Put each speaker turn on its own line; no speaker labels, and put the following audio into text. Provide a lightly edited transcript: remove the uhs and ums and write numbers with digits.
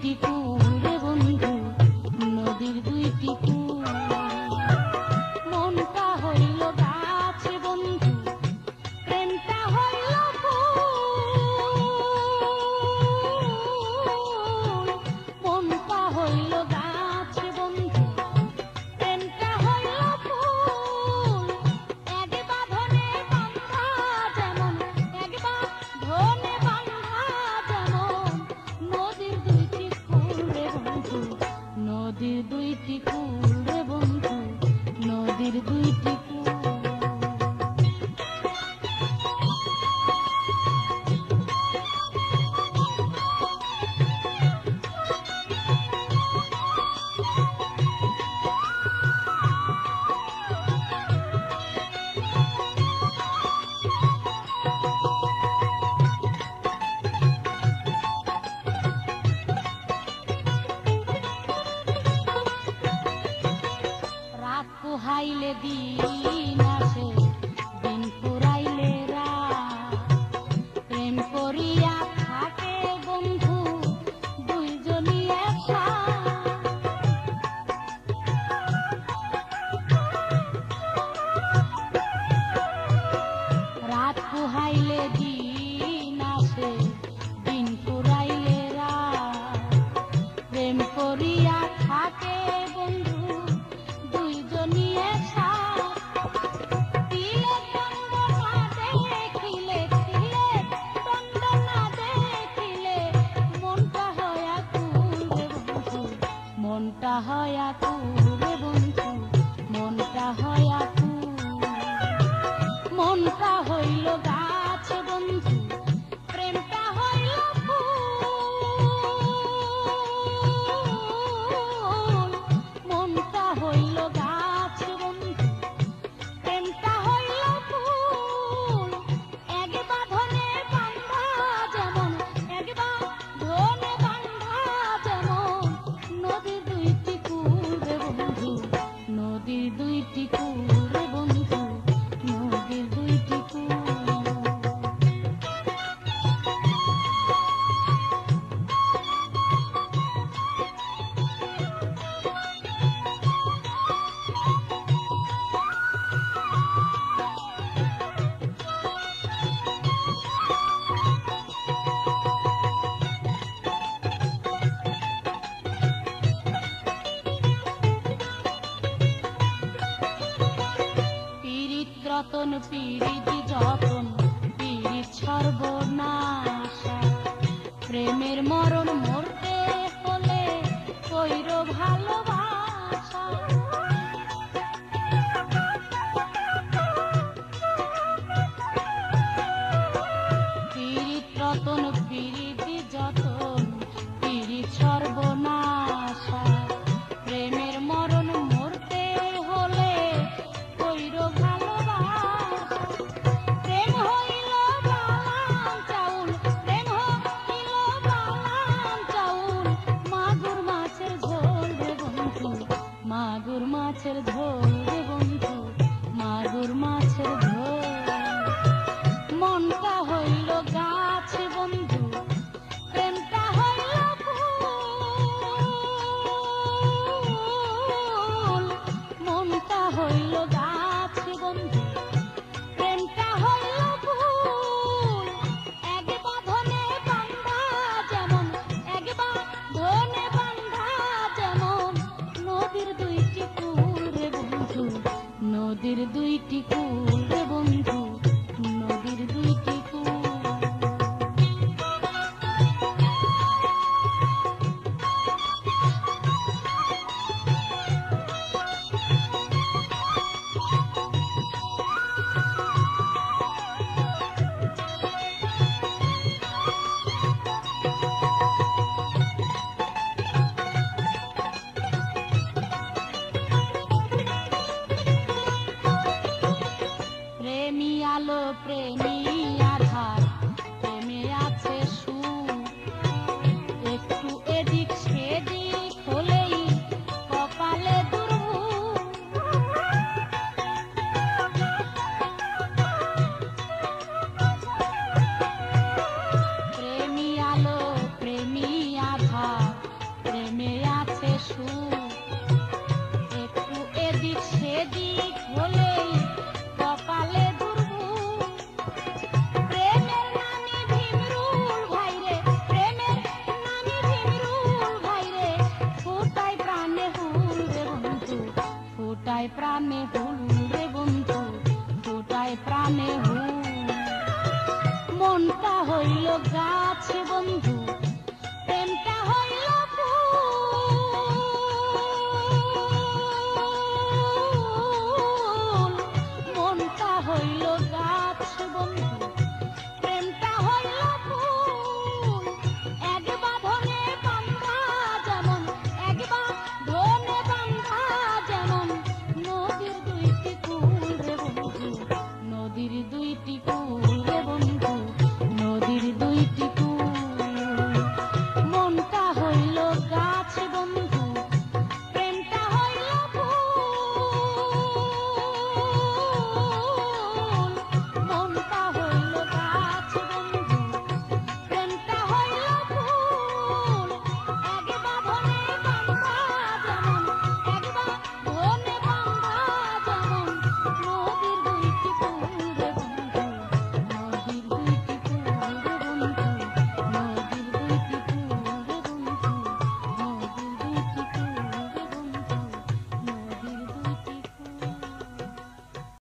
দুইটি কুল রে বন্ধু, নদীর দুইটি কুল। মনটা হইল গাছ বন্ধু, প্রেমটা হইল ফুল। মনটা হইল গাছ বন্ধু, প্রেমটা হইল ফুল। এক বাঁধনে বাঁধা যেমন, এক বাঁধনে বাঁধা যেমন, নদীর দুইটি কুল রে বন্ধু, নদীর দুইটি কুল রে বন্ধু, নদীর দুইটি কুল। রাত পোহাইলে দিন আসে, দিন পুরাইলে রাত। প্রেম করিয়া থাকে বন্ধু দুইজনই একসাথ। রাত পোহাইলে দিন আসে, দিন পুরাইলে রাত। প্রেম করিয়া থাকে বন্ধু দুইজনই একসাথ। তিলে দণ্ড না দেখিলে, তিলে দণ্ড না দেখিলে, মনটা হয় আকুল রে বন্ধু, মনটা হয় আকুল রে বন্ধু, মনটা হয় আকুল। মনটা হইল গাছ বন্ধু, প্রেমটা হইল ফুল। মনটা হইল গাছ বন্ধু, প্রেমটা হইল ফুল। এক বাঁধনে বাঁধা যেমন, এক বাঁধনে বাঁধা যেমন, নদীর দুইটি কুল রে বন্ধু, নদীর দুইটি কুল রে বন্ধু, নদীর দুইটি কুল। পীড়িত রতন পীড়িত যতন, পীড়িত সর্বনাশা। প্রেমের মরণ মরতে হলে কইর ভালোবাসা। পীড়িত রতন পীড়িত যতন, পীড়িত সর্বনাশা। প্রেমের মরণ মরতে হলে কইর ভালোবাসা। প্রেম হইল বালাম চাউল, প্রেম হইল বালাম চাউল। মাগুর মাছের ঝোল রে বন্ধু, মাগুর মাছের ঝোল রে বন্ধু, মাগুর মাছের ঝোল। মনটা হইল গাছ বন্ধু, প্রেমটা হইল ফুল। মনটা হইল গাছ বন্ধু, প্রেমটা হইল ফুল। এক বাঁধনে বাঁধা যেমন, এক বাঁধনে বাঁধা যেমন, নদীর দুইটি কুল রে বন্ধু, সুখ, একটু এদিক সেদিক হলেই কপালে দুর্ভোগ। প্রেমের নামে ভিমরুল ভাইরে, প্রেমের নামে ভিমরুল ভাইরে, ফোটায় প্রাণে হুল রে বন্ধু, ফোটায় প্রাণে হুল রে বন্ধু, ফোটায় প্রাণে হুল। মনটা হইল গাছ বন্ধু,